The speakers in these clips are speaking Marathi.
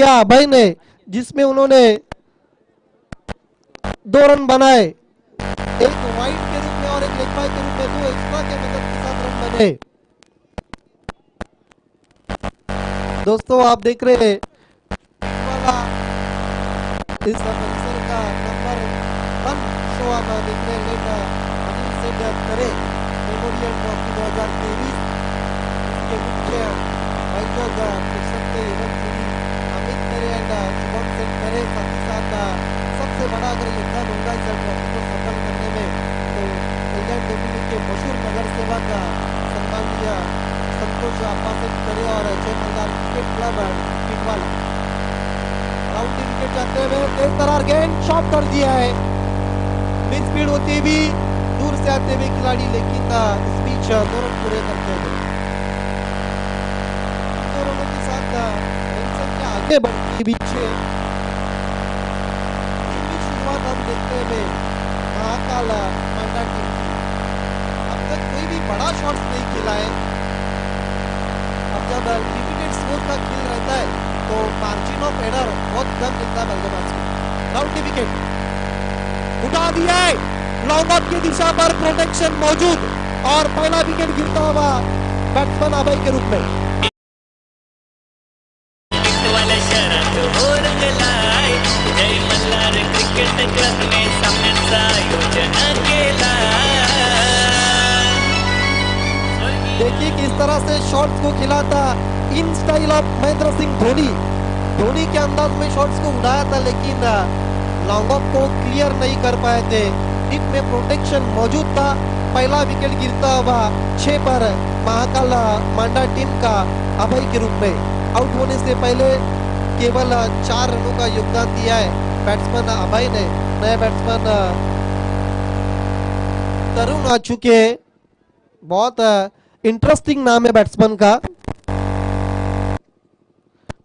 किया अभय ने, जिसमें उन्होंने 2 रन बनाए, एक वाइड के रूप में और एक लेग बाय के रूप में 2 एक्स्ट्रा के मदद के साथ रन बने। दोस्तों आप देख रहे हैं इस परिसर का नंबर 1 शो आप देख रहे हैं अनिल सेठ करे मेमोरियल ट्रॉफी 2023 के मुख्य आयोजक अमित करे एंड शुभम सेठ करे, साथ ही साथ सबसे बड़ा अगर योगदान होगा इस ट्रॉफी को सफल करने में तो इंडियन डोमिनिक के मशहूर नगर सेवक सम्मानीय संतोष अप्पा सेठ करे और Jai Malhar cricket club Titwala. Round wicket जाते हुए तेज तरार गेंद शॉट कर दिया है, मिड स्पीड होती हुई दूर से आते हुए खिलाड़ी, लेकिन स्पीच 2 रन पूरे करते हुए 2 रनों के साथ आगे बढ़ते बीच शुरुआत हम देखते हुए महाकाल मांडा टीम की। अब तक कोई भी बड़ा शॉट्स नहीं खेला है। अब जब लिमिटेड स्कोर का खेल रहता है तो मार्जिन ऑफ एरर बहुत कम मिलता है बल्लेबाज को। राउंड की विकेट उठा दिया है, लॉन्ग ऑफ की दिशा पर प्रोटेक्शन मौजूद और पहला विकेट गिरता हुआ बैट्समैन अभय के रूप में। देखिए किस तरह से शॉट्स को खिलाता in style of Mahendra Singh Dhoni. Dhoni के अंदाज में शॉट्स को उड़ाया था, लेकिन लॉन्ग ऑफ को क्लियर नहीं कर पाए थे। डिप में प्रोटेक्शन मौजूद था। पहला विकेट गिरता हुआ 6 पर महाकाल मांडा टीम का अभय के रूप में। आउट होने से पहले केवल 4 रनों का योगदान दिया है बैट्समैन अभय ने। नए बैट्समैन तरुण आ चुके हैं, बहुत इंटरेस्टिंग नाम है बैट्समैन का।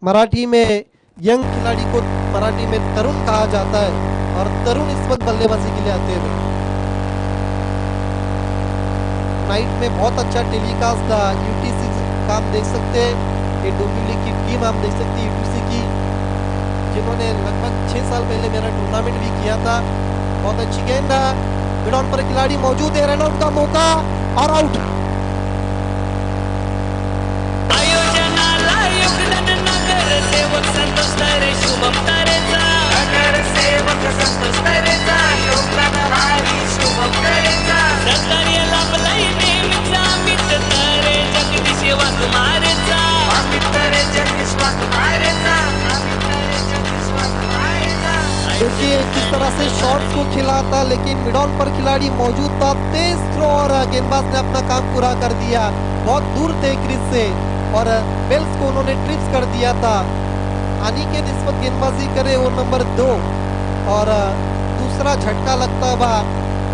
मराठी में यंग खिलाड़ी को मराठी में तरुण कहा जाता है और तरुण इस वक्त बल्लेबाजी के लिए आते हुए। नाइट में बहुत अच्छा टेलीकास्ट था, यूटीसी का आप देख सकते हैं, ये डोमिनिक की टीम आप देख सकते हैं यूटीसी की, जिन्होंने लगभग 6 साल पहले मेरा टूर्नामेंट भी किया था। बहुत अच्छी गेंद, मिड ऑन पर खिलाड़ी मौजूद है, रनआउट का मौका और आउट। देखिए किस तरह से शॉट्स को खिलाता, लेकिन मिड ऑन पर खिलाड़ी मौजूद था। तेज थ्रो और गेंदबाज ने अपना काम पूरा कर दिया। बहुत दूर थे क्रीज से और बेल्स को उन्होंने ट्रिप्स कर दिया था। अनिकेत इस वक्त गेंदबाजी करे वो नंबर 2 और दूसरा झटका लगता हुआ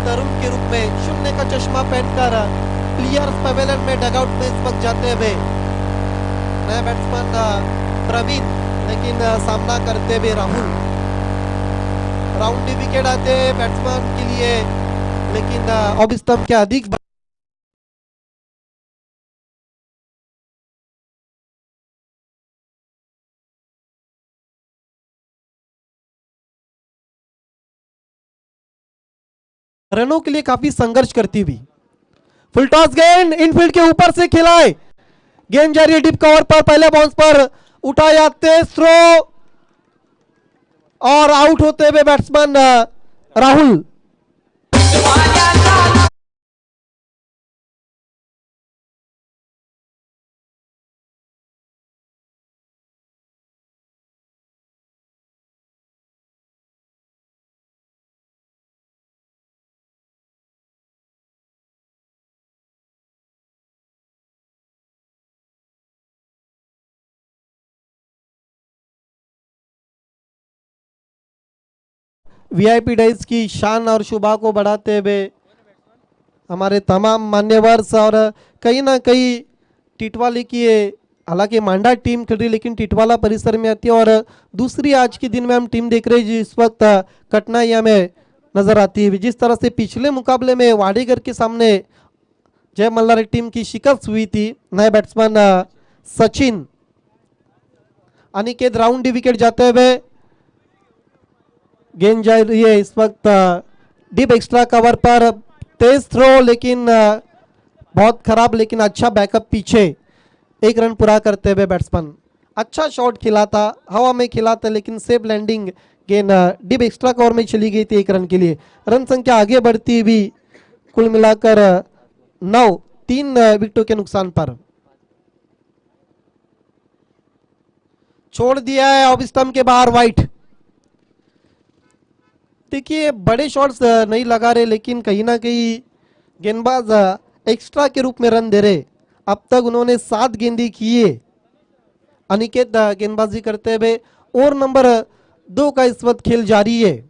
तरुण के रूप में 0 का चश्मा पहनकर प्लेयर्स पवेलियन में डगआउट में इस वक्त जाते हुए नया बैट्समैन प्रवीण, लेकिन सामना करते हुए राहुल। राउंड विकेट आते बैट्समैन के लिए, लेकिन अब स्तंभ के अधिक रनों के लिए काफी संघर्ष करती हुई। फुल टॉस गेंद इनफील्ड के ऊपर से खिलाए, गेंद जा रही है डिप कवर पर, पहले बाउंस पर उठाया, तेज थ्रो और आउट होते हुए बैट्समैन राहुल। वीआईपी डाइस की शान और शोभा को बढ़ाते हुए हमारे तमाम मान्यवर और कहीं ना कहीं टिटवाला की, हालांकि मांडा टीम खेल रही लेकिन टिटवाला परिसर में आती है, और दूसरी आज के दिन में हम टीम देख रहे हैं जिस वक्त कटनाइया में नजर आती है। जिस तरह से पिछले मुकाबले में वाडेगर के सामने जय मल्हार टीम की शिकस्त हुई थी, नए batsman Sachin Aniket round wicket जाते हुए, गेंद जा रही है इस वक्त डीप एक्स्ट्रा कवर पर, तेज थ्रो लेकिन बहुत खराब, लेकिन अच्छा बैकअप पीछे, 1 रन पूरा करते हुए बैट्समैन। अच्छा शॉट खिला था, हवा में खिला था, लेकिन सेफ लैंडिंग, गेंद डीप एक्स्ट्रा कवर में चली गई थी 1 रन के लिए। रन संख्या आगे बढ़ती हुई कुल मिलाकर 9, 3 विकेटों के नुकसान पर। छोड़ दिया है ऑफ स्टंप के बाहर वाइट। देखिए बड़े शॉट्स नहीं लगा रहे, लेकिन कहीं ना कहीं गेंदबाज एक्स्ट्रा के रूप में रन दे रहे। अब तक उन्होंने 7 गेंदें किए। अनिकेत गेंदबाजी करते हुए, ओवर नंबर 2 का इस वक्त खेल जारी है।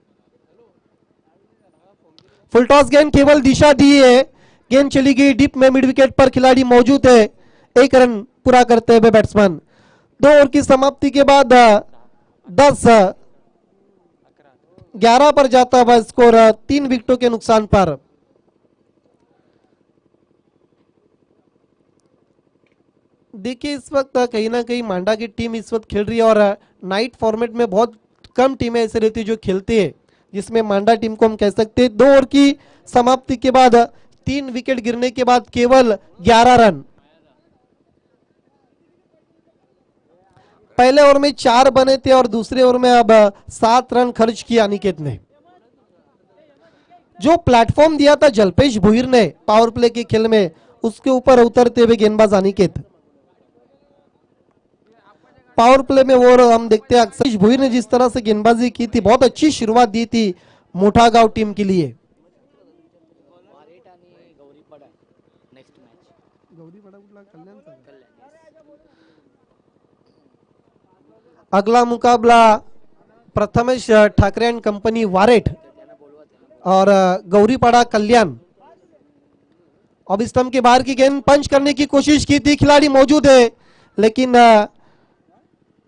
फुल टॉस गेंद केवल दिशा दी है, गेंद चली गई डीप में, मिड विकेट पर खिलाड़ी मौजूद है, 1 रन पूरा करते हुए बैट्समैन। 2 ओवर की समाप्ति के बाद 10-11 पर जाता हुआ स्कोर 3 विकेटों के नुकसान पर। देखिए इस वक्त कहीं ना कहीं मांडा की टीम इस वक्त खेल रही है, और नाइट फॉर्मेट में बहुत कम टीमें ऐसे रहती है जो खेलती है, जिसमें मांडा टीम को हम कह सकते हैं। 2 ओवर की समाप्ति के बाद 3 विकेट गिरने के बाद केवल 11 रन। पहले ओवर में 4 बने थे और दूसरे ओवर में अब 7 रन खर्च किया अनिकेत ने। जो प्लेटफॉर्म दिया था जल्पेश भुईर ने पावर प्ले के खेल में, उसके ऊपर उतरते हुए गेंदबाज अनिकेत। पावर प्ले में वो हम देखते हैं अक्सर भुईर ने जिस तरह से गेंदबाजी की थी, बहुत अच्छी शुरुआत दी थी मोठागांव टीम के लिए। अगला मुकाबला प्रथमेश ठाकरे एंड कंपनी वारेट और गौरीपाड़ा कल्याण। अब स्टंप के बाहर की गेंद पंच करने की कोशिश की थी, खिलाड़ी मौजूद है, लेकिन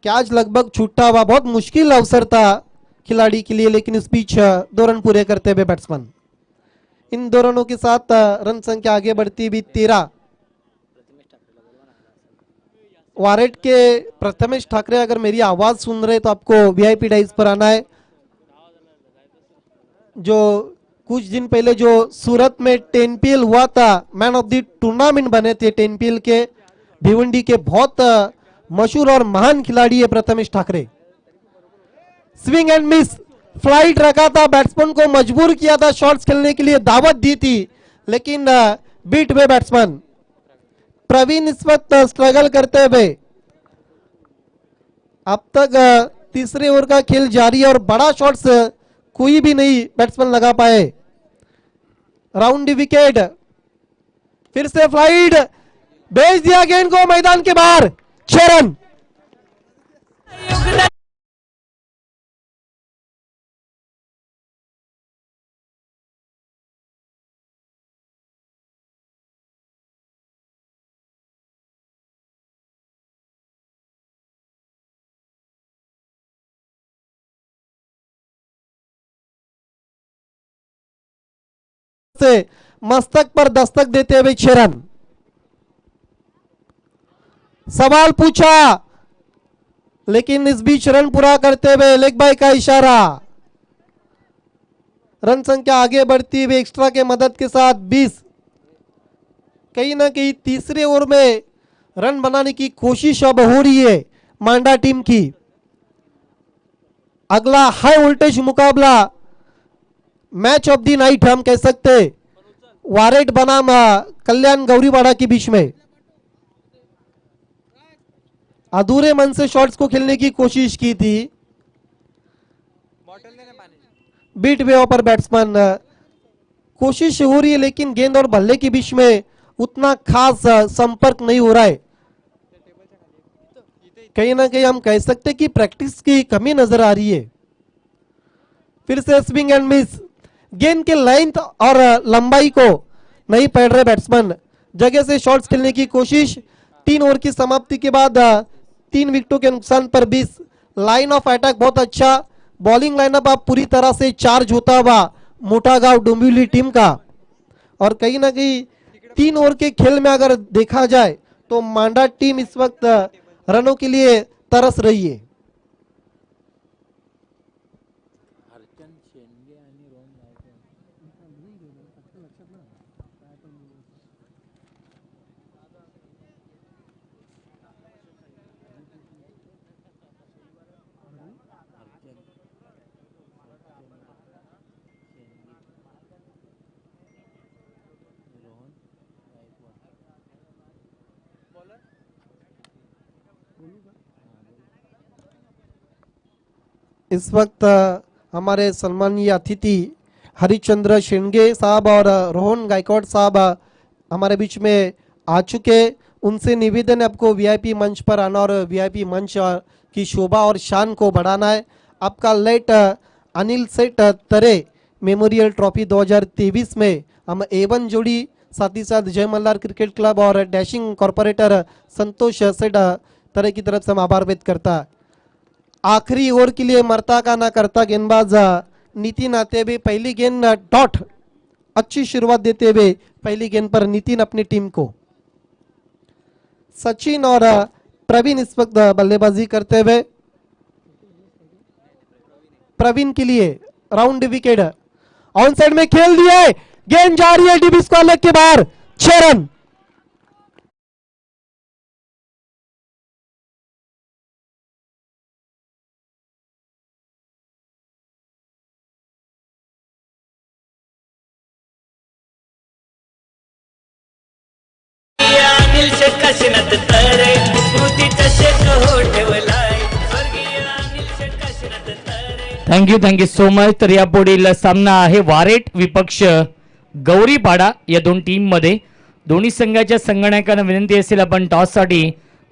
कैच लगभग छूटा हुआ। बहुत मुश्किल अवसर था खिलाड़ी के लिए, लेकिन इस बीच 2 रन पूरे करते हुए बैट्समैन। इन 2 रनों के साथ रन संख्या आगे बढ़ती हुई 13। वारेट के प्रथमेश ठाकरे अगर मेरी आवाज सुन रहे तो आपको वीआईपी डाइस पर आना है। जो कुछ दिन पहले जो सूरत में 10PL हुआ था, मैन ऑफ द टूर्नामेंट बने थे 10PL के, भिवंडी के बहुत मशहूर और महान खिलाड़ी है Prathamesh Thackeray. Swing end miss, flight रखा था, बैट्समैन को मजबूर किया था शॉट्स खेलने के लिए, दावत दी थी, लेकिन बीट हुए बैट्समैन। प्रवीण इस वक्त स्ट्रगल करते हुए। अब तक तीसरे ओवर का खेल जारी है और बड़ा शॉट्स कोई भी नहीं बैट्समैन लगा पाए। राउंड विकेट, फिर से फ्लाइट, भेज दिया गेंद को मैदान के बाहर, 6 रन। से मस्तक पर दस्तक देते हुए 6 रन। सवाल पूछा, लेकिन इस बीच रन पूरा करते हुए लेग बाय का इशारा। रन संख्या आगे बढ़ती हुई एक्स्ट्रा के मदद के साथ 20। कहीं ना कहीं तीसरे ओवर में रन बनाने की कोशिश अब हो रही है मांडा टीम की। अगला हाई वोल्टेज मुकाबला, मैच ऑफ द नाइट हम कह सकते, वारेट बनाम कल्याण गौरीवाड़ा के बीच में। अधूरे मन से शॉट्स को खेलने की कोशिश की थी, बीट वे पर बैट्समैन। कोशिश हो रही है, लेकिन गेंद और बल्ले के बीच में उतना खास संपर्क नहीं हो रहा है। कहीं ना कहीं हम कह सकते कि प्रैक्टिस की कमी नजर आ रही है। फिर से स्विंग एंड मिस, गेंद के लेंथ और लंबाई को नहीं पढ़ रहे बैट्समैन, जगह से शॉट्स खेलने की कोशिश। 3 ओवर की समाप्ति के बाद 3 विकेटों के नुकसान पर 20। लाइन ऑफ अटैक बहुत अच्छा, बॉलिंग लाइनअप आप पूरी तरह से चार्ज होता हुआ मोठागांव डोंबिवली टीम का। और कहीं ना कहीं 3 ओवर के खेल में अगर देखा जाए तो मांडा टीम इस वक्त रनों के लिए तरस रही है। हरिचंद शेंडगे आणि रोहन गायकवाड. हरिचंद शेंडगे रोहन गायकवाड. इस वक्त हमारे सम्मानीय अतिथि हरिचंद्र शेंडगे साहब और रोहन गायकवाड़ साहब हमारे बीच में आ चुके। उनसे निवेदन है आपको वीआईपी मंच पर आना और वीआईपी मंच की शोभा और शान को बढ़ाना है। आपका लेट अनिल सेठ तरे मेमोरियल ट्रॉफी 2023 में हम A1 जोड़ी, साथ ही साथ जय मल्हार क्रिकेट क्लब और डैशिंग कॉरपोरेटर संतोष सेठ तरे की तरफ से हम आभार व्यक्त करता है। आखिरी ओवर के लिए मरता का ना करता गेंदबाज नितिन आते हुए पहली गेंद डॉट, अच्छी शुरुआत देते हुए पहली गेंद पर नितिन अपनी टीम को। सचिन और प्रवीण इस वक्त बल्लेबाजी करते हुए। प्रवीण के लिए राउंड विकेट ऑन साइड में खेल दिया है, गेंद जा रही है डीबी स्क्वायर लेग के बाहर, 6 रन। Thank you so much. तर या पुढील सामना आहे वारेट विपक्ष गौरीपाडा या दोन टीम मध्ये. दोन्ही संघाच्या संगणकांना विनंती असेल आपण टॉस साठी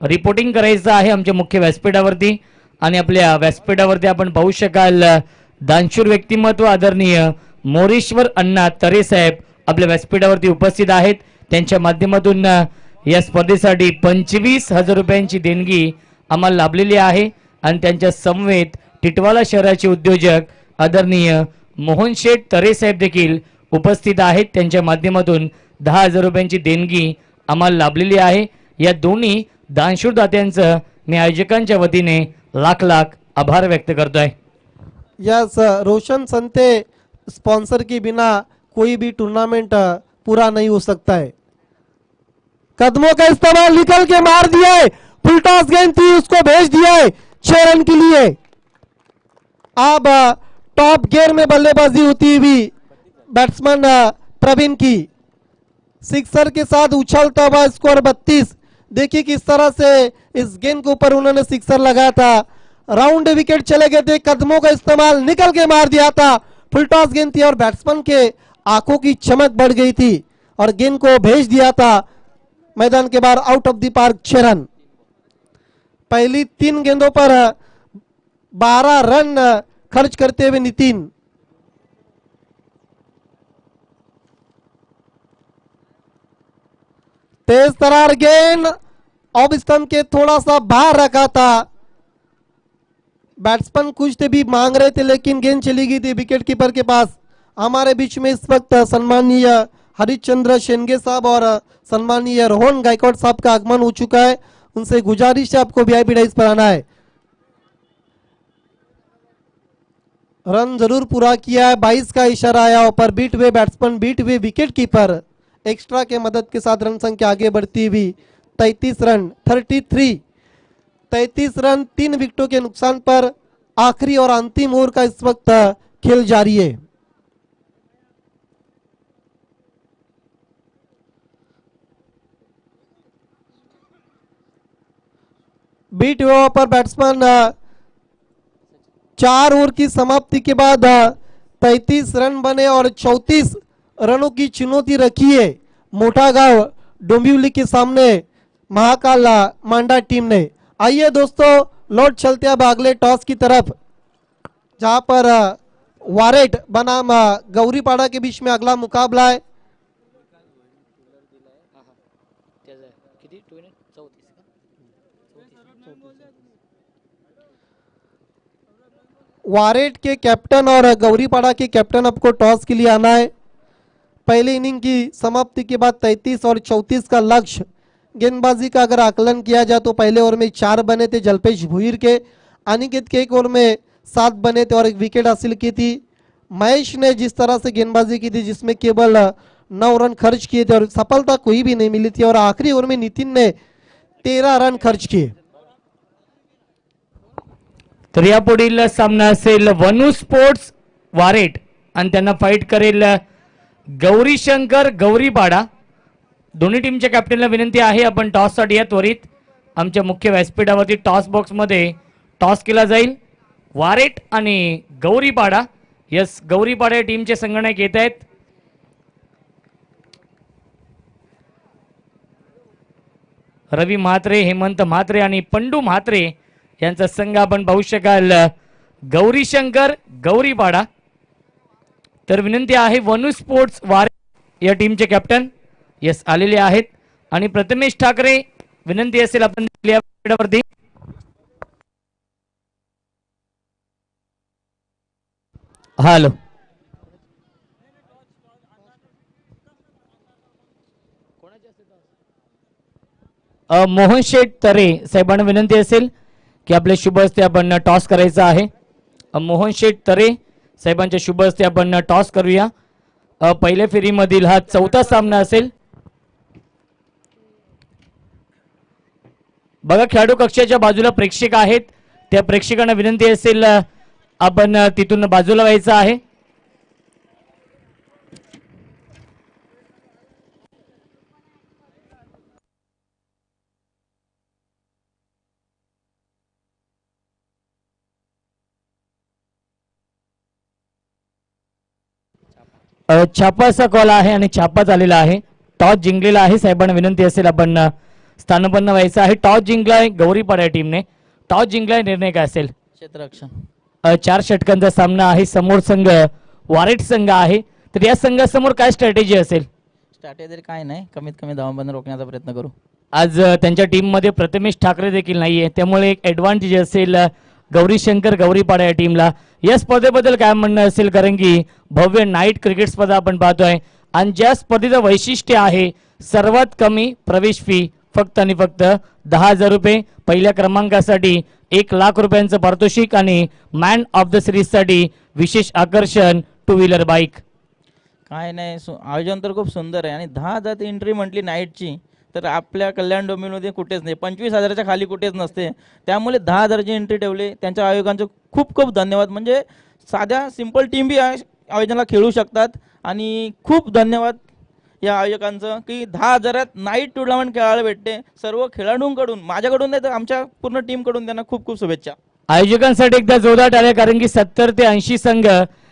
रिपोर्टिंग करायचं आहे आमच्या मुख्य व्यासपीठावरती. आणि आपल्या व्यासपीठावरती आपण पाहू शकाल दानशूर व्यक्तिमत्व आदरणीय मोरेश्वर अण्णा तरे साहेब आपल्या व्यासपीठावरती उपस्थित आहेत. त्यांच्या माध्यमातून या स्पर्धेसाठी 25,000 रुपयांची देणगी आम्हाला लाभलेली आहे. आणि त्यांच्या समवेत टिटवाला शहराचे उद्योजक आदरणीय मोहन शेठ तरे साहेब देखील उपस्थित आहेत. त्यांच्या माध्यमातून 10,000 रुपयांची देणगी आम्हाला लाभलेली आहे. या दोन्ही दानशूर दात्यांचं मी आयोजकांच्या वतीने लाख लाख आभार व्यक्त करतोय. यस, रोशन संते स्पॉन्सर के बिना कोई भी टूर्नामेंट पूरा नहीं हो सकता है। कदमों का इस्तेमाल निकल के मार दिया है, फुल टॉस गेंद थी, उसको भेज दिया है 6 रन के लिए। अब टॉप गियर में बल्लेबाजी होती हुई बैट्समैन प्रवीण की सिक्सर के साथ उछलता हुआ स्कोर 32। देखिए किस तरह से इस गेंद के ऊपर उन्होंने सिक्सर लगाया था, राउंड विकेट चले गए थे, कदमों का इस्तेमाल निकल के मार दिया था, फुल टॉस गेंद थी और बैट्समैन के आंखों की चमक बढ़ गई थी और गेंद को भेज दिया था मैदान के बाहर out of the park 6 run. पहली 3 गेंदों पर 12 रन खर्च करते हुए नितिन। तेज तरार गेंद ऑफ स्टंप के थोड़ा सा बाहर रखा था, बैट्समैन कुछ भी मांग रहे थे लेकिन गेंद चली गई थी विकेट कीपर के पास। हमारे बीच में इस वक्त सम्मानीय हरिचंद्र शेंडगे साहब और सम्मानीय रोहन गायकवाड़ साहब का आगमन हो चुका है। उनसे गुजारिश है आपको वीआईपी डाइस पर आना है। रन जरूर पूरा किया है, 22 का इशारा आया पर बीट हुए बैट्समैन, बीट हुए विकेट कीपर, एक्स्ट्रा के मदद के साथ रन संख्या आगे बढ़ती हुई 33 रन 33 रन 3 विकेटों के नुकसान पर आखिरी और अंतिम ओवर का इस वक्त खेल जारी है। बीट हुआ पर बैट्समैन 4 ओवर की समाप्ति के बाद 33 रन बने और 34 रनों की चुनौती रखी है मोटा गांव डोंबिवली के सामने महाकाल मांडा टीम ने। आइए दोस्तों लौट चलते अब अगले टॉस की तरफ, जहां पर वारेट बनाम गौरीपाड़ा के बीच में अगला मुकाबला है। वारेट के कैप्टन और गौरीपाड़ा के कैप्टन आपको टॉस के लिए आना है। पहली इनिंग की समाप्ति के बाद 33 और 34 का लक्ष्य गेंदबाजी का अगर आकलन किया जाए तो पहले ओवर में 4 बने थे जल्पेश भुईर के, अनिकेत के एक ओवर में 7 बने थे और एक विकेट हासिल की थी। महेश ने जिस तरह से गेंदबाजी की थी, जिसमें केवल 9 रन खर्च किए थे और सफलता कोई भी नहीं मिली थी, और आखिरी ओवर में नितिन ने 13 रन खर्च किए। तर यापुढील सामना असेल वनू स्पोर्ट्स वारेट आणि त्यांना फाईट करेल गौरी शंकर गौरीपाडा। दोन्ही टीमच्या कॅप्टनला विनंती आहे आपण टॉस साठी या त्वरित आमच्या मुख्य व्यासपीठावरती टॉस बॉक्स मध्ये टॉस केला जाईल। वारेट आणि गौरीपाडा, यस गौरीपाडा या टीमचे संगणक येत आहेत। रवी म्हात्रे, हेमंत म्हात्रे आणि पंडू म्हात्रे यांचा संघ आपण पाहू शकाल गौरी शंकर गौरीपाडा। तर विनंती आहे वनू स्पोर्ट्स वारेट या टीमचे कॅप्टन यस आलेले आहेत आणि प्रथमेश ठाकरे विनंती असेल आपण वरती। हॅलो मोहन शेठ तरे साहेबांना विनंती असेल की आपल्या शुभ हस्ते आपण टॉस करायचा आहे। मोहन शेठ तरे साहेबांच्या शुभ हस्ते आपण टॉस करूया। पहिल्या फेरीमधील हा चौथा सामना असेल। बघा खेळाडू कक्षाच्या बाजूला प्रेक्षक आहेत, त्या प्रेक्षकांना विनंती असेल आपण तिथून बाजूला व्हायचं आहे। छापाचा कॉल आहे आणि छापा झालेला आहे। टॉस जिंकलेला आहे, साहेबांना विनंती असेल आपण स्थानपन्न व्हायचं आहे। टॉस जिंकलाय गौरीपाडा टीमने, टॉस जिंकलाय, निर्णय काय असेल? क्षेत्ररक्षण। 4 षटकांचा सामना आहे, समोर संघ वारेट संघ आहे, तर या संघासमोर काय स्ट्रॅटेजी असेल? स्ट्रॅटेजी काय नाही, कमीत कमी धावांबंद रोखण्याचा प्रयत्न करू। आज त्यांच्या टीम मध्ये प्रथमेश ठाकरे देखील नाहीये, त्यामुळे एक ऍडव्हान्टेज असेल गौरी शंकर गौरीपाडा या टीमला। या स्पर्धेबद्दल काय म्हणणं असेल, कारण की भव्य नाईट क्रिकेट स्पर्धा आपण पाहतोय आणि ज्या स्पर्धेचं वैशिष्ट्य आहे सर्वात कमी प्रवेश फी फक्त आणि फक्त 10,000 रुपये, पहिल्या क्रमांकासाठी 1,00,000 रुपयांचं पारितोषिक आणि मॅन ऑफ द सिरीज साठी विशेष आकर्षण 2 व्हीलर बाईक। काय नाही, आयोजन तर खूप सुंदर आहे आणि 10,000 एंट्री म्हटली नाईटची तर आपल्या कल्याण डोंबिवलीमध्ये कुठेच नाही, 25,000च्या खाली कुठेच नसते, त्यामुळे 10,000ची एंट्री ठेवली। त्यांच्या आयोजकांचे खूप खूप धन्यवाद। म्हणजे साध्या सिंपल टीम बी आयोजनाला खेळू शकतात आणि खूप धन्यवाद या आयोजकांचं की 10,000त नाईट टुर्नामेंट खेळायला भेटते। सर्व खेळाडूंकडून, माझ्याकडून नाही तर आमच्या पूर्ण टीमकडून त्यांना खूप खूप शुभेच्छा। आयोजकांसाठी एकदा जोरदार टाळ्या, कारण की 70 ते 80 संघ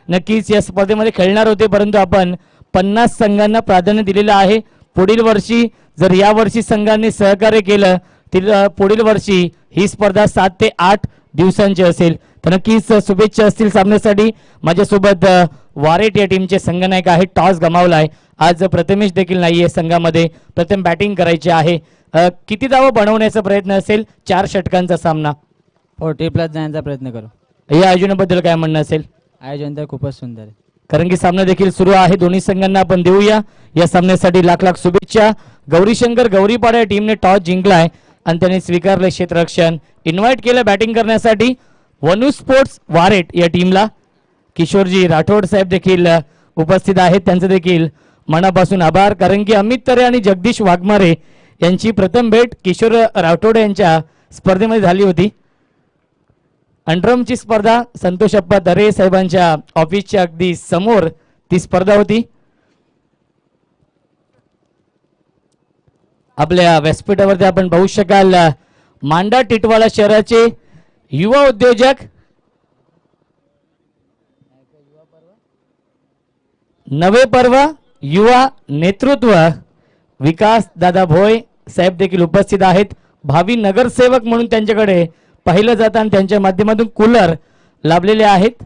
नक्कीच या स्पर्धेमध्ये खेळणार होते, परंतु आपण 50 संघांना प्राधान्य दिलेलं आहे। पुढील वर्षी जर या वर्षी संघांनी सहकार्य केलं तर पुढील वर्षी ही स्पर्धा 7 ते 8 दिवसांची असेल। तर नक्कीच शुभेच्छा असतील सामन्यासाठी। माझ्यासोबत वारेट या टीमचे संघनायक आहे, टॉस गमावलाय, आज प्रथमेश देखील नाहीये संघामध्ये, प्रथम बॅटिंग करायची आहे। किती धावा बनवण्याचा प्रयत्न असेल? 4 षटकांचा सामना, 40+ जाण्याचा प्रयत्न करू। या आयोजनाबद्दल काय म्हणणं असेल? आयोजन तर खूपच सुंदर आहे, कारण की सामना देखील सुरू आहे। दोन्ही संघांना आपण देऊया या सामन्यासाठी लाख लाख शुभेच्छा। गौरी शंकर गौरीपाडा या टीमने टॉस जिंकलाय आणि त्यांनी स्वीकारलं क्षेत्ररक्षण। इन्व्हाइट केलं बॅटिंग करण्यासाठी वनू स्पोर्ट्स वारेट या टीमला। किशोरजी राठोड साहेब देखील उपस्थित आहेत, त्यांचे देखील मनापासून आभार, कारण की अमित तरे आणि जगदीश वाघमारे यांची प्रथम भेट किशोर राठोड यांच्या स्पर्धेमध्ये झाली होती। अंडरमची स्पर्धा संतोष अप्पा तरे साहेबांच्या ऑफिसच्या अगदी समोर ती स्पर्धा होती। आपल्या व्यासपीठावरती आपण पाहू शकाल मांडा टिटवाळा शहराचे युवा उद्योजक नवे पर्व युवा नेतृत्व विकास दादा भोय साहेब देखील उपस्थित आहेत। भावी नगरसेवक म्हणून त्यांच्याकडे पाहिलं जातं आणि त्यांच्या माध्यमातून कूलर लाभलेले आहेत।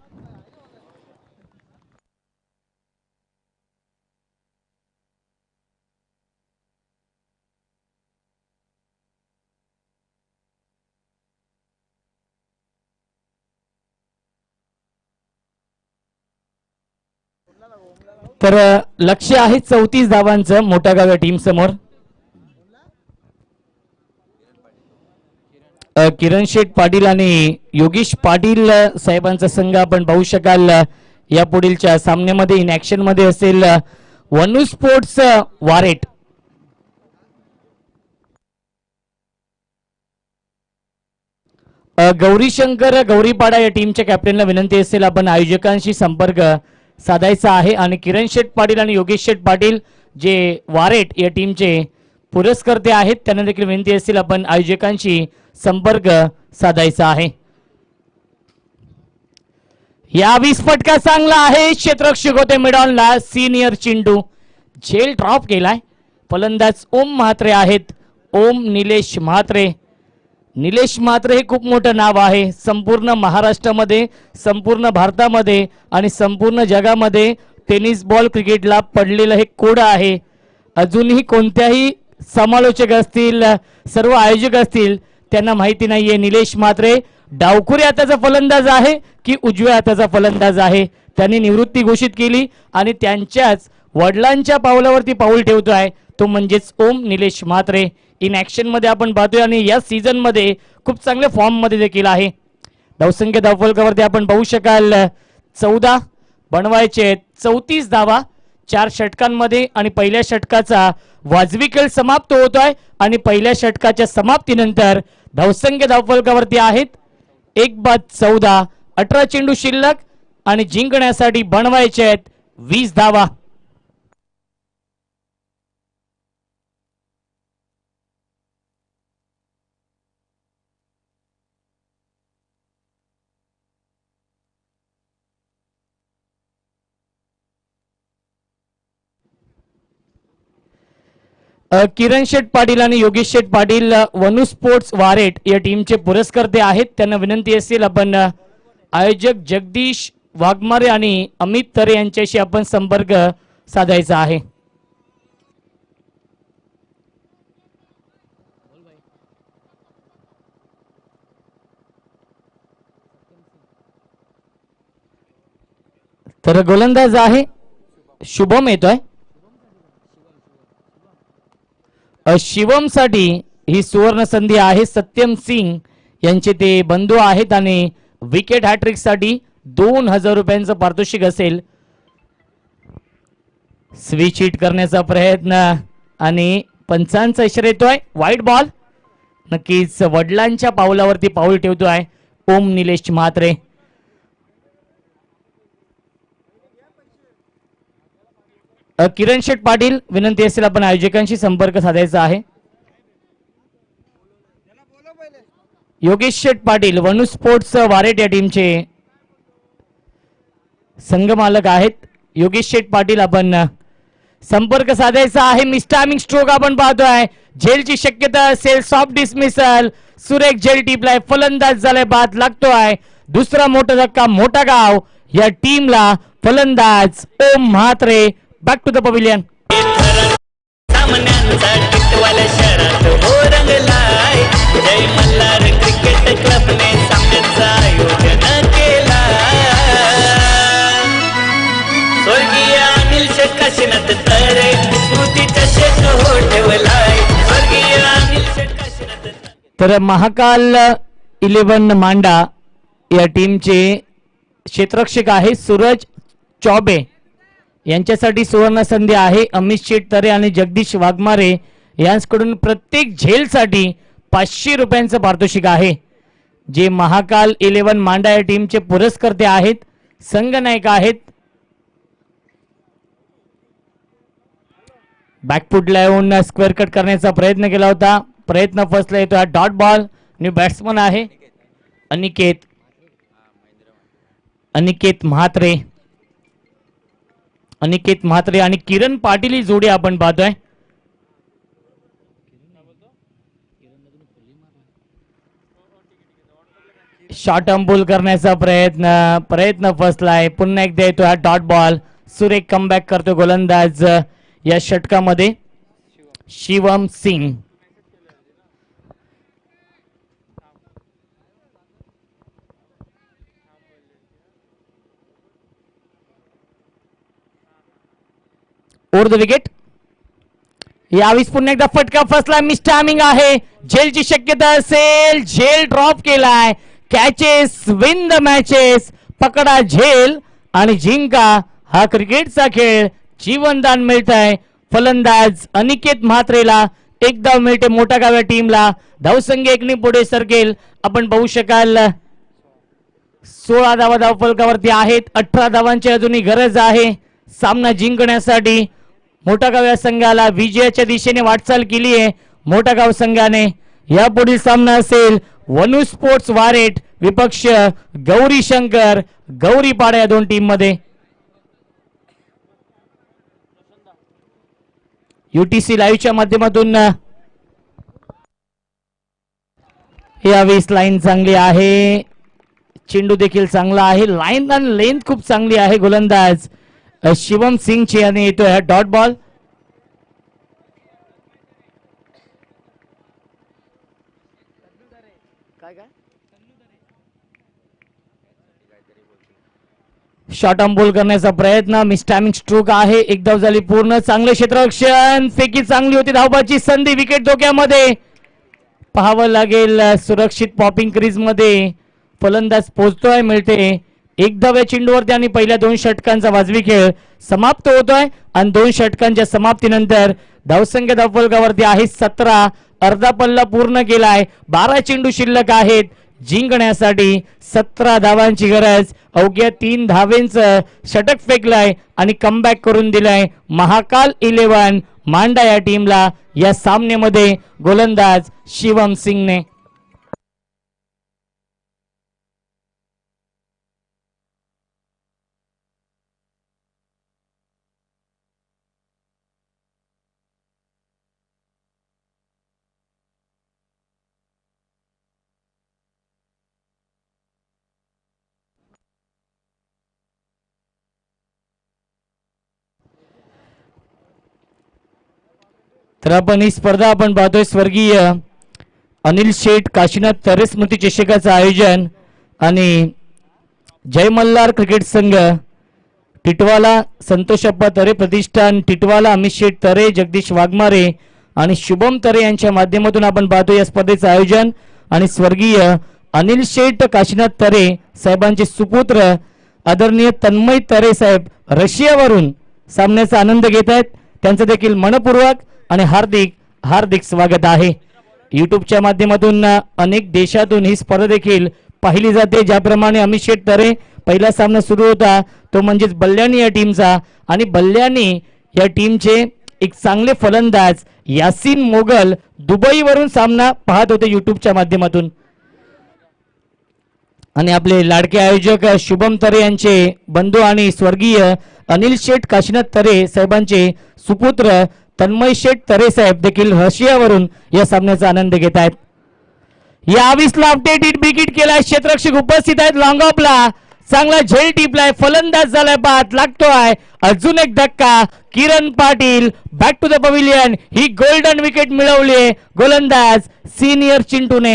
तर लक्ष्य आहे 34 धावांचं मोठागाव या टीम समोर। किरण शेठ पाटील आणि योगेश पाटील साहेबांचा संघ आपण पाहू शकाल या पुढीलच्या सामन्यामध्ये इन ऍक्शन मध्ये असेल वनू स्पोर्ट्स वारेट. गौरीशंकर गौरीपाडा या टीमच्या कॅप्टनला विनंती असेल आपण आयोजकांशी संपर्क साधायचा आहे आणि किरण शेठ पाटील आणि योगेश शेठ पाटील जे वारेट या टीमचे पुरस्कर्ते आहेत त्यांना देखील विनंती असेल आपण आयोजकांशी संपर्क साधायचा आहे. या 20 फटका चांगला आहे, क्षेत्ररक्षक होते मिडॉनला सिनियर चिंटू. झेल ड्रॉप केलाय. फलंदाज ओम म्हात्रे आहेत. ओम निलेश म्हात्रे. निलेश म्हात्रे हे खूप मोठं नाव आहे संपूर्ण महाराष्ट्रामध्ये, संपूर्ण भारतामध्ये आणि संपूर्ण जगामध्ये टेनिस बॉल क्रिकेटला पडलेलं हे कोड आहे. अजूनही कोणत्याही समालोचक असतील, सर्व आयोजक असतील, त्यांना माहिती नाहीये निलेश म्हात्रे डावखुऱ्या हाताचा फलंदाज आहे की उजव्या हाताचा फलंदाज आहे. त्यांनी निवृत्ती घोषित केली आणि त्यांच्याच वडिलांच्या पावलावरती पाऊल ठेवतोय तो म्हणजेच ओम निलेश म्हात्रे. इन ऍक्शन मध्ये आपण पाहतोय आणि या सीझन मध्ये खूप चांगल्या फॉर्म मध्ये देखील आहे. धावसंख्या धावफलकावरती आपण पाहू शकाल 14 बनवायचे 34 धावा 4 षटकांमध्ये आणि पहिल्या षटकाचा वाजवी खेळ समाप्त होतोय आणि पहिल्या षटकाच्या समाप्तीनंतर धावसंख्या धावफलकावरती आहेत 1 बाद 14. 18 चेंडू शिल्लक आणि जिंकण्यासाठी बनवायचे आहेत 20 धावा. किरण शेठ पाटील आणि योगेश शेठ पाटील वनू स्पोर्ट्स वारेट या टीमचे पुरस्कर्ते आहेत. त्यांना विनंती असेल आपण आयोजक जगदीश वाघमारे आणि अमित तरे यांच्याशी आपण संपर्क साधायचा आहे. तर गोलंदाज आहे शुभम येतोय. शिवम साठी ही सुवर्ण संधी आहे. सत्यम सिंग यांचे ते बंधू आहेत आणि विकेट हॅट्रिक साठी 2000 रुपयांचं पारितोषिक असेल. स्विच हिट करण्याचा प्रयत्न आणि पंचांचा इशारा येतोय. वाईट बॉल. नक्कीच वडिलांच्या पावलावरती पाऊल ठेवतोय ओम निलेश म्हात्रे. किरण शेठ पाटील विनंती असेल आपण आयोजकांशी संपर्क साधायचा आहे. योगेश शेठ पाटील वनू स्पोर्ट्स वारेट या टीमचे संघ मालक आहेत. योगेश शेठ पाटील आपण संपर्क साधायचा आहे. मिस्टामिंग स्ट्रोक आपण पाहतोय. झेलची शक्यता असेल. Soft dismissal. सुरेख झेल टिपलाय. फलंदाज झालाय. बाद लागतोय. दुसरा मोठा धक्का मोठा गाव या टीमला. फलंदाज Om Mhatre. Back to the pavilion. Jai Malhar cricket क्लबने सामन्याचं आयोजन केला. स्वर्गीय अनिल शेठ काशीनाथ तरे स्मृतीचा शेत हो ठेवलाय. स्वर्गीय अनिल शेठ काशीनाथ. तर महाकाल 11 मांडा या टीमचे क्षेत्ररक्षक आहे सूरज चौबे. यांच्यासाठी सुवर्ण संधी आहे. अमित शेठ तरे आणि जगदीश वाघमारे यांच्याकडून प्रत्येक झेलसाठी 500 रुपयांचं पारितोषिक आहे. जे महाकाल 11 मांडा या टीमचे पुरस्कर्ते आहेत, संघ नायक आहेत. बॅकफुटला येऊन स्क्वेअर कट करण्याचा प्रयत्न केला होता. प्रयत्न फसला. येतो हा डॉट बॉल. न्यू बॅट्समन आहे अनिकेत म्हात्रे. अनिकेत म्हात्रे आणि किरण पाटील ही जोडी आपण पाहतोय. शॉर्ट अंबुल करण्याचा प्रयत्न फसलाय. पुन्हा एकदा येतो हा डॉट बॉल. सुरेख कमबॅक करतो गोलंदाज या षटकामध्ये Shivam Singh. Over the wicket. यावेळी पुन्हा एकदा फटका फसला. मिस्टामिंग आहे. झेलची शक्यता असेल. झेल ड्रॉप केलाय. Catches win the matches. पकडा झेल आणि जिंका हा क्रिकेटचा खेळ जीवनदान मिळत आहे. फलंदाज अनिकेत म्हात्रेला एक धाव मिळते मोठा गाव या टीमला. धावसंख्या एकने पुढे सरकेल. आपण बघू शकाल 16 धावा धावफलकावरती आहेत. 18 धावांची अजूनही गरज आहे सामना जिंकण्यासाठी. मोठा गाव या संघाला विजयाच्या दिशेने वाटचाल केली आहे मोठा गाव संघाने. यापुढील सामना असेल वनू स्पोर्ट्स वारेट विपक्ष गौरी शंकर गौरीपाडा या दोन टीम मध्ये. युटीसी लाईव्हच्या माध्यमातून यावेळेस लाईन चांगली आहे. चेंडू देखील चांगला आहे. लाईन आणि लेंथ खूप चांगली आहे. गोलंदाज शिवम सिंगची आणि येतोय हा dot ball. Short on ball करण्याचा प्रयत्न. मिस्टॅमिंग स्ट्रोक आहे. एक धाव झाली पूर्ण. चांगले क्षेत्ररक्षण. फेकी चांगली होती. धावबाची संधी. विकेट धोक्यामध्ये. पाहावं लागेल सुरक्षित पॉपिंग क्रीज मध्ये फलंदाज पोहोचतोय. मिळते एक धाव या चेंडूवरती आणि पहिल्या 2 षटकांचा वाजवी खेळ समाप्त होतोय. आणि 2 षटकांच्या समाप्तीनंतर धावसंख्या धावफलकावरती आहे 17. अर्धा पल्ला पूर्ण केलाय. 12 चेंडू शिल्लक आहेत जिंकण्यासाठी. 17 धावांची गरज. अवघ्या 3 धावेंचं षटक फेकलाय आणि कमबॅक करून दिलाय महाकाल 11 मांडा या टीमला. या सामन्यामध्ये गोलंदाज शिवम सिंगने. तर आपण ही स्पर्धा आपण पाहतोय स्वर्गीय अनिल शेठ काशीनाथ तरे स्मृती चषकाचं आयोजन आणि जय मल्हार क्रिकेट संघ टिटवाला, संतोषप्पा तरे प्रतिष्ठान टिटवाला, अमित शेठ तरे, जगदीश वाघमारे आणि शुभम तरे यांच्या माध्यमातून आपण पाहतो या स्पर्धेचं आयोजन. आणि स्वर्गीय अनिल शेठ काशीनाथ तरे साहेबांचे सुपुत्र आदरणीय तन्मय तरे साहेब रशियावरून सामन्याचा आनंद घेत आहेत. त्यांचं देखील मनपूर्वक आणि हार्दिक हार्दिक स्वागत आहे. युट्यूबच्या माध्यमातून अनेक देशातून ही स्पर्धा देखील पाहिली जाते. ज्याप्रमाणे अमित शेठ तरे पहिला सामना सुरू होता तो म्हणजेच बल्ल्याणी या टीमचा आणि बल्ल्याणी या टीमचे एक चांगले फलंदाज यासीन मोगल दुबईवरून सामना पाहत होते युट्यूबच्या माध्यमातून. आणि आपले लाडके आयोजक शुभम तरे यांचे बंधू आणि स्वर्गीय अनिल शेठ काशीनाथ तरे साहेबांचे सुपुत्र तन्मय शेठ तरे साहेब देखील रशियावरून या सामन्याचा आनंद घेत आहेत. या 20ला अपडेटेड विकेट केलाय. क्षेत्ररक्षक उपस्थित आहेत. लॉंग ऑफला चांगला झेल टिपलाय. फलंदाज झालाय बाद. लागतोय अजून एक धक्का. Kiran Patil back to the pavilion. ही गोल्डन विकेट मिळवली गोलंदाज सिनियर चिंटूने.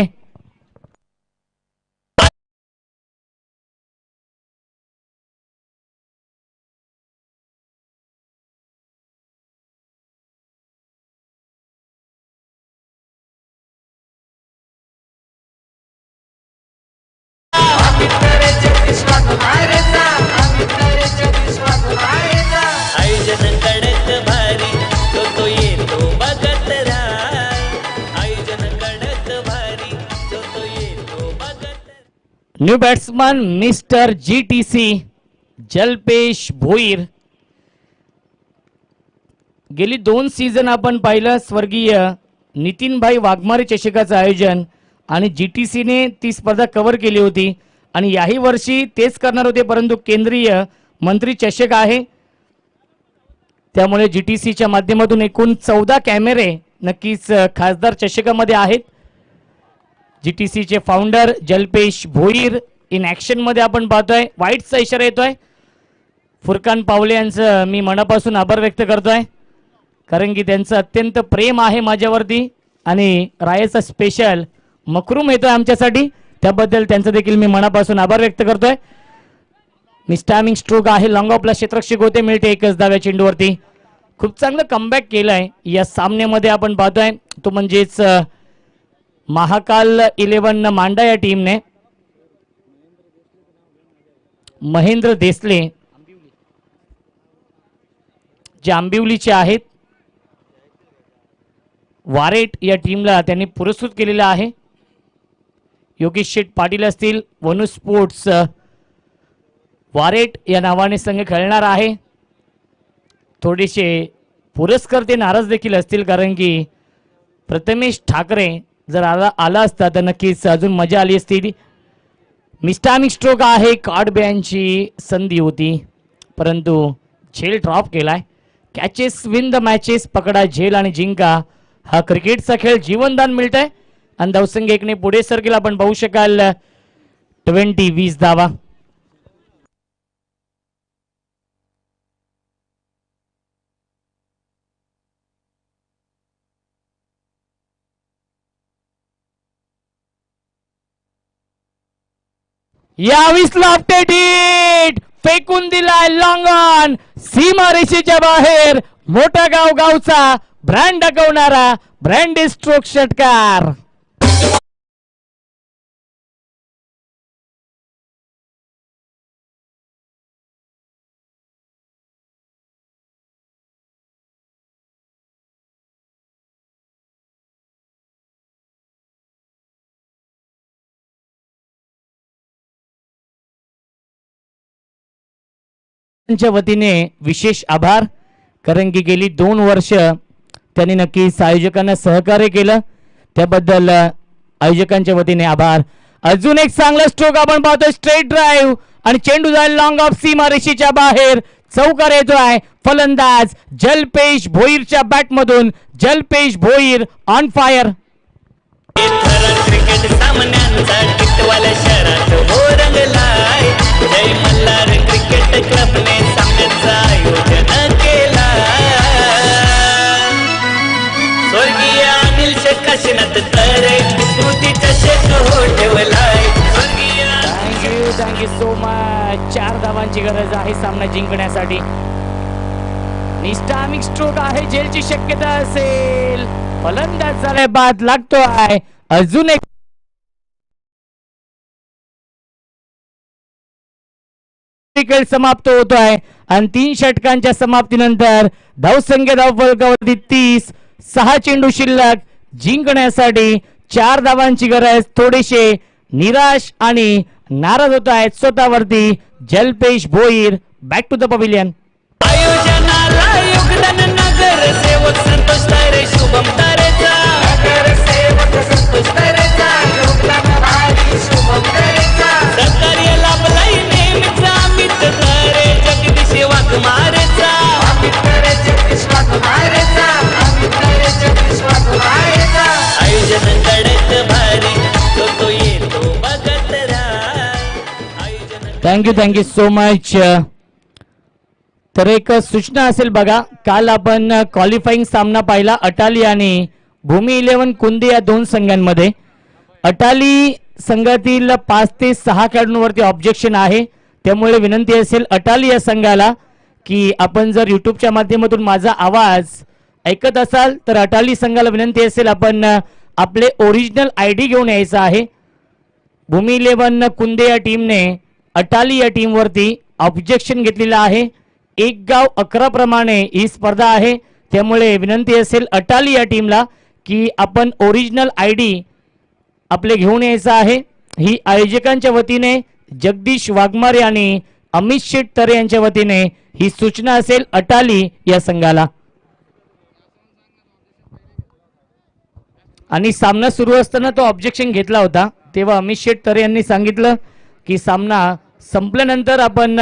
आयोजन कडक भारी तो येतो बघत राय. आयोजन कडक भारी तो येतो बघत. New batsman mister GTC Jalpesh Bhoir. गेली 2 सीझन आपण पाहिलं स्वर्गीय नितीनभाई वाघमारे चषकाचं आयोजन आणि GTCने ती स्पर्धा कव्हर केली होती आणि याही वर्षी तेच करणार होते, परंतु केंद्रीय मंत्री चषक आहे त्यामुळे GTCच्या माध्यमातून एकूण 14 कॅमेरे नक्कीच खासदार चषकामध्ये आहेत. GTCचे founder Jalpesh Bhoir in action मध्ये आपण पाहतोय. वाईटचा इशारा येतोय. फुरकान पावले यांचं मी मनापासून आभार व्यक्त करतोय कारण की त्यांचं अत्यंत प्रेम आहे माझ्यावरती आणि रायचा स्पेशल मकरूम येतोय आमच्यासाठी, त्याबद्दल त्यांचं देखील मी मनापासून आभार व्यक्त करतोय. मिस्टॅमिंग स्ट्रोक आहे. लॉंग ऑफला क्षेत्ररक्षक होते. मिळते एकच धाव्या चेंडूवरती. खूप चांगलं कमबॅक केलंय या सामन्यामध्ये आपण पाहतोय तो म्हणजेच महाकाल 11 मांडा या टीमने. महेंद्र देसले जे आंबिवलीचे आहेत वारेट या टीमला त्यांनी पुरस्कृत केलेला आहे. योगेश शेठ पाटील असतील, वनू स्पोर्ट्स वारेट या नावाने संघ खेळणार आहे. थोडेसे पुरस्कार ते नाराज देखील असतील, कारण की प्रथमेश ठाकरे जर आला असता तर नक्कीच अजून मजा आली असती. मिस्टामिक स्ट्रोक आहे, कार्ड बॅनची संधी होती परंतु झेल ड्रॉप केलाय. कॅचेस विन द मॅचेस, पकडा झेल आणि जिंका हा क्रिकेटचा खेळ जीवनदान मिळतंय. आणि धावसंख्या एकने पुढे सरकेल. आपण पाहू शकाल 20 धावा. यावीस लॉफ्टेड हिट फेकून दिलाय लॉंग ऑन, सीमारेषेच्या बाहेर. मोठा गावचा ब्रँड दाखवणारा ब्रँडी स्ट्रोक षटकार. वतीने विशेष आभार, कारण की गेली 2 वर्ष त्यांनी नक्कीच आयोजकांना सहकार्य केलं, त्याबद्दल आयोजकांच्या वतीने आभार. अजून एक चांगला स्ट्रोक आपण पाहतोय, स्ट्रेट ड्राईव्ह आणि चेंडू जाईल लॉंग ऑफ, सीमारेषेच्या बाहेर. चौकार येतोय. फलंदाज जलपेश भोईरच्या बॅट मधून. Jalpesh Bhoir on fire. Cricket सामन्यांचा टिटवाल्या शहरात हो रंगलाय. जय मल्हार क्रिकेट क्लबने सामन्याचं आयोजन केला. स्वर्गीय अनिल शेख काशीनाथ तरे स्मृतीचा शेख हो ठेवलाय. Thank you so much. 4 धावांची गरज आहे सामना जिंकण्यासाठी. निस्टामिक स्ट्रोक आहे, झेलची शक्यता असेल. फलंदाज झालाय, बाद लागतो आहे. अजून एक समाप्त होतोय आणि 3 षटकांच्या समाप्तीनंतर धावसंख्या धावफलकावरती 30. 6 चेंडू शिल्लक. जिंकण्यासाठी 4 धावांची गरज. थोडेसे निराश आणि नाराज होत आहेत स्वतःवरती Jalpesh Bhoir. Back to the pavilion. आयोजनाला योगदान नगर सेवक संतोष तारे, शुभम तारेचा. नगर सेवक संतोष तारेचा योगदान भारी शुभम तारेचा. सहकार्य लाभलाय नेहमीचा अमित तारे, जगदीश वाघमारेचा. अमित तारे जगदीश वाघमारेचा. अमित तारे जगदीश वाघमारेचा. आयोजन कडक भारी, तो येतो बघत राह. Thank you so much. तर एक सूचना असेल बघा, काल आपण क्वालिफाईंग सामना पाहिला अटाली आणि भूमी 11 कुंदे या 2 संघांमध्ये. अटाली संघातील 5 ते 6 खेळाडूंवरती ऑब्जेक्शन आहे, त्यामुळे विनंती असेल अटाली या संघाला की आपण जर युट्यूबच्या माध्यमातून माझा आवाज ऐकत असाल तर अटाली संघाला विनंती असेल आपण आपले ओरिजिनल ID घेऊन यायचं आहे. भूमी 11 कुंदे या टीमने अटाली या टीमवरती ऑब्जेक्शन घेतलेलं आहे. 1 गाव 11 प्रमाणे ही स्पर्धा आहे, त्यामुळे विनंती असेल अटाली या टीमला की आपण ओरिजिनल ID आपले घेऊन यायचं आहे. ही आयोजकांच्या वतीने जगदीश वाघमारे आणि अमित शेठ तरे यांच्या वतीने ही सूचना असेल अटाली या संघाला. आणि सामना सुरू असताना तो ऑब्जेक्शन घेतला होता, तेव्हा अमित शेठ तरे यांनी सांगितलं की सामना संपल्यानंतर आपण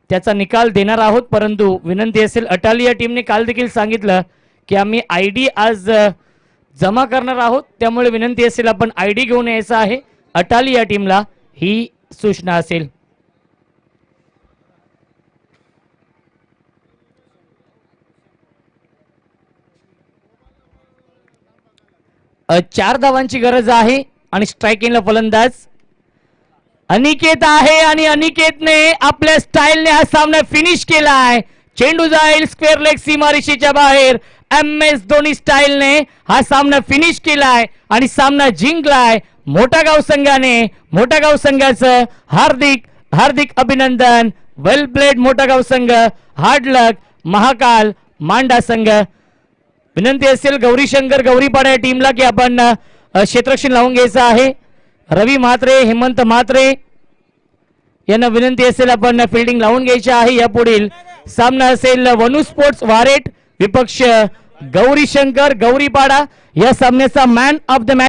त्याचा निकाल देणार आहोत, परंतु विनंती असेल अटाली या टीमने काल देखील सांगितलं की आम्ही ID आज जमा करणार आहोत, त्यामुळे विनंती असेल आपण ID घेऊन यायचं आहे. अटाली या टीमला ही सूचना असेल. चार धावांची गरज आहे आणि स्ट्रायकिंगला फलंदाज अनिकेत आहे आणि अनिकेतने आपल्या स्टाईलने हा सामना फिनिश केलाय. चेंडू जाईल स्क्वेअर लेग सीमारेषेच्या बाहेर. MS धोनी स्टाईलने हा सामना फिनिश केलाय आणि सामना जिंकलाय मोठा गाव संघाने. मोठा गाव संघाचं हार्दिक हार्दिक अभिनंदन. वेल प्लेड मोठागाव संघ, हार्ड लक महाकाल मांडा संघ. विनंती असेल गौरीशंकर गौरीपाडा या टीमला की आपण क्षेत्ररक्षण लावून घ्यायचं आहे. रवी म्हात्रे, हेमंत म्हात्रे यांना विनंती असेल आपण फिल्डिंग लावून घ्यायची आहे. या पुढील सामना असेल वनू स्पोर्ट्स वारेट विपक्ष गौरीशंकर गौरीपाडा. या सामन्याचा मॅन ऑफ द मॅच